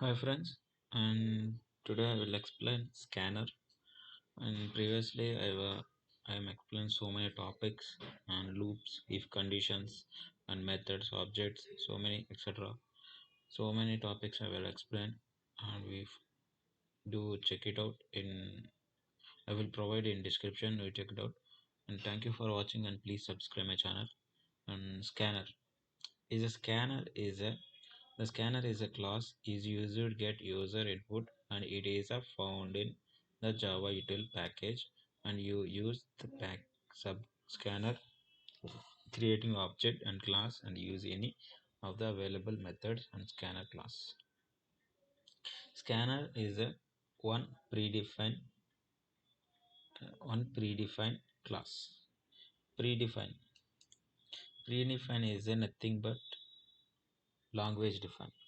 Hi friends, and today I will explain scanner. And previously I am explained so many topics and loops, if conditions, and methods, objects, so many etc. So many topics I will explain, and we do check it out in. I will provide in description. You check it out, and thank you for watching. And please subscribe my channel. And scanner is a scanner is a The scanner is a class is used to get user input, and it is found in the Java util package, and you use the pack sub scanner creating object and class and use any of the available methods and scanner class. Scanner is a one predefined class. Predefined predefined is a nothing but language defined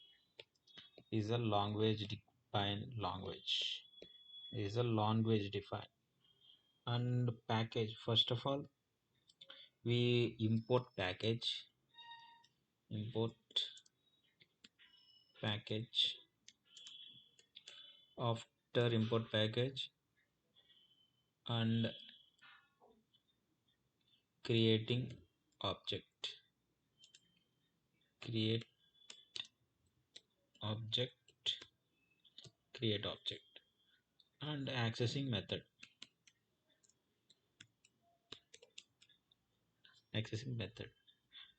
is a language defined language is a language defined and package. First of all, we import package. After import package and creating object, create object, create object, and accessing method.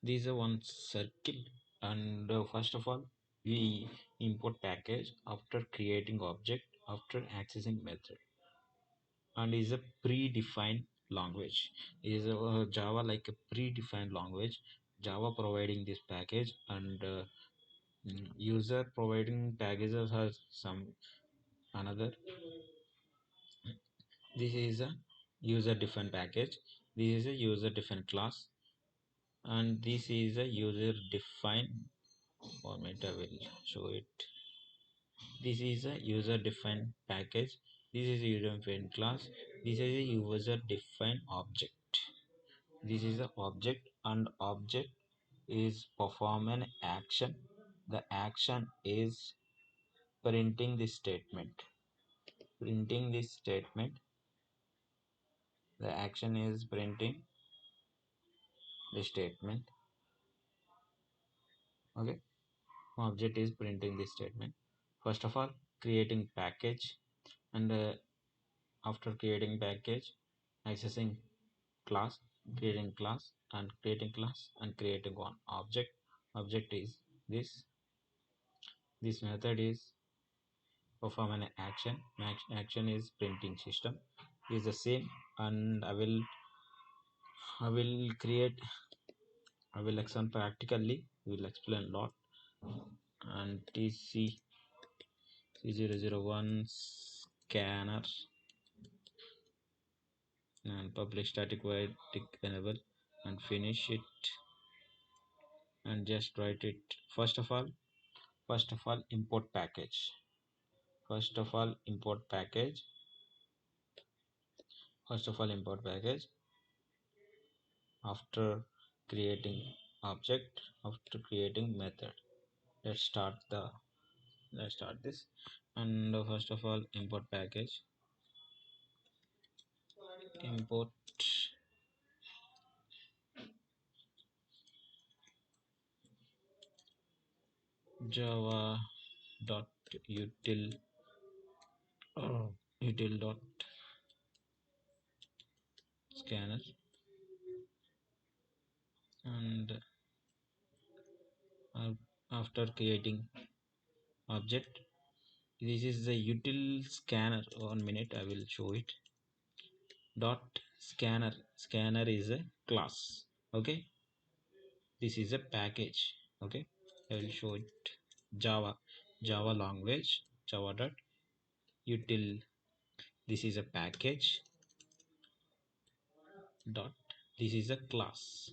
These are one circle. And first of all, we import package after creating object after accessing method, and is a predefined language. Is Java like a predefined language? Java providing this package, and user providing packages has some another. This is a user defined package. This is a user defined class, and this is a user defined format. I will show it. This is a user defined package. This is a user defined class. This is a user defined object. This is the object, and object is perform an action. The action is printing this statement. Printing this statement. The action is printing the statement. Okay. Object is printing this statement. First of all, creating package, and after creating package, accessing class, creating class, and creating class, and creating one object. Object is this. This method is perform an action. Action is printing system is the same, and I will create. I will explain practically. We will explain a lot. And tc c001 scanner and public static void tick enable and finish it, and just write it. First of all import package. First of all import package. First of all import package after creating object, after creating method. Let's start this. And first of all import package, import java dot util dot scanner, and after creating object, this is the util scanner. 1 minute I will show it. Dot scanner is a class. Okay, this is a package. Okay, I will show it. Java language, java dot util. This is a package dot, this is a class.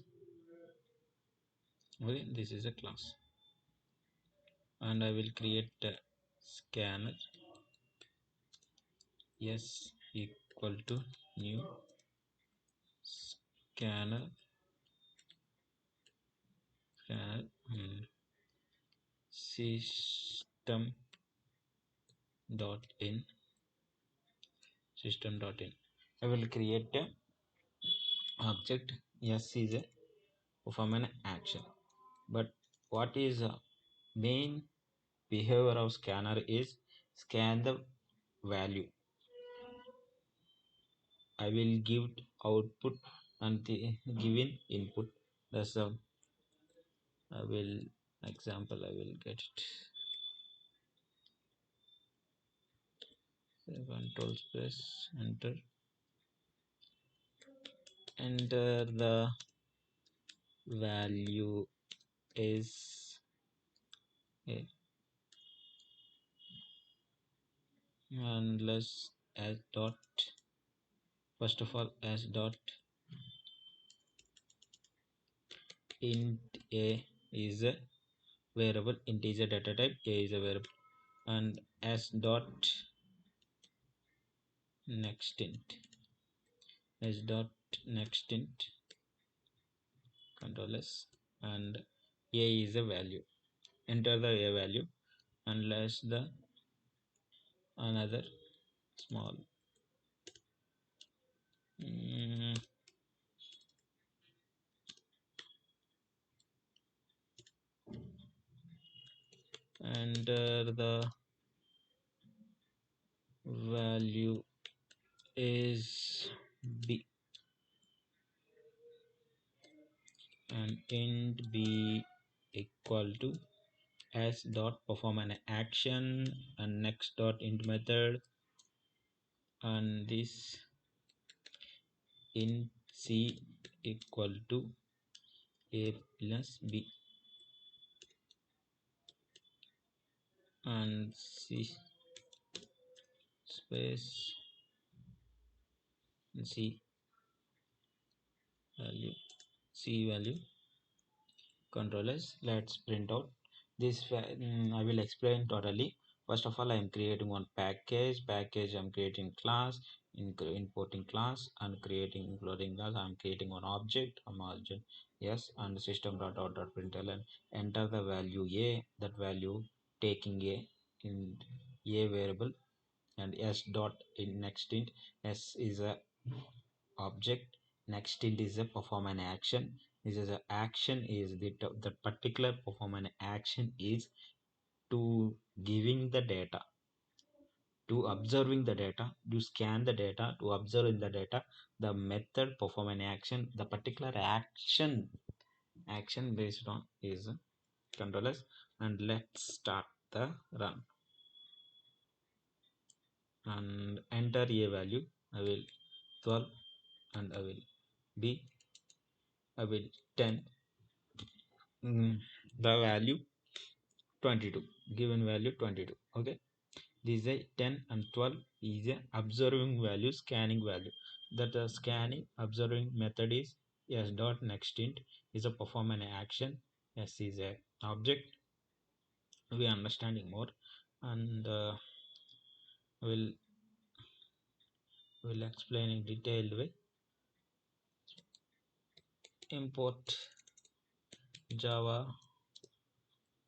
Okay, this is a class, and I will create a scanner s equal to new scanner scanner system dot in system dot in. I will create a object. S is a perform an action, but what is main behavior of scanner is scan the value. I will give output and the given input. That's the I will example. I will get it. Control space enter. Enter the value is a unless as dot first of all as dot int a is a variable, integer data type, a is a variable, and s dot nextint s dot nextint control s, and a is a value. Enter the a value unless the another small enter the value is b and int b equal to s dot perform an action and next dot int method, and this int c equal to a plus b and c space c value controllers. Let's print out this. I will explain totally. First of all, I am creating one package. I'm creating class, importing class, and creating including class. I'm creating one object, a margin, yes, and system dot out dot println. Enter the value a, that value taking a in a variable, and s dot in next int. S is a object, nextint is a perform an action. This is a action is the particular perform an action is to giving the data, to observing the data, to scan the data, to observe the data. The method perform an action, the particular action based on is controllers. And let's start the run and enter a value. I will 12 and I will 10. The value 22, given value 22. Okay, this is a 10 and 12 is a observing value, scanning value. That scanning observing method is s dot nextint is a perform an action. S is a object. We are understanding more, and will explain in detailed way. Import java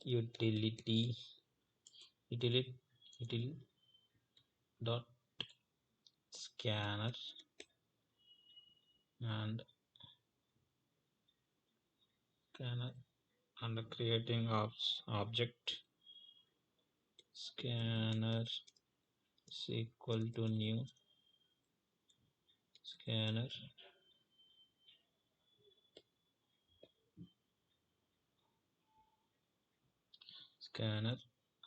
utility dot scanner and scanner and creating object scanner is equal to new scanner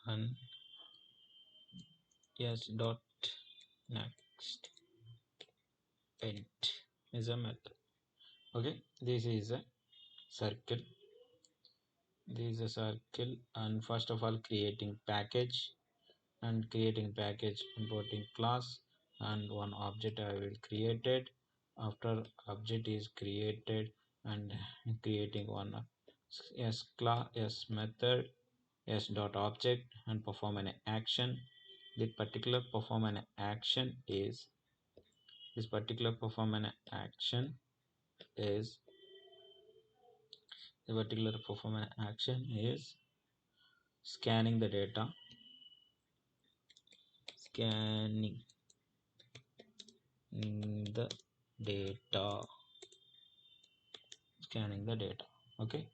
and s dot next int is a method. Okay, this is a circle. And first of all creating package, and creating package, importing class, and one object I will created. After object is created, and creating one s class, s method, s dot object, and perform an action. The particular perform an action is this particular perform an action is the particular perform an action is scanning the data scanning the data. Okay,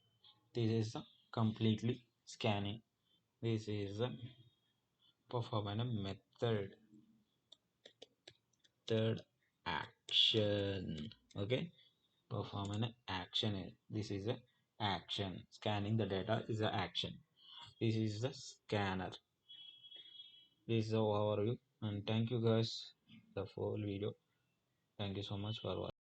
this is a completely scanning. This is a performing a method action. Okay, perform an action. This is a action. Scanning the data is a action. This is the scanner. This is our overview, and thank you guys the full video. Thank you so much for watching.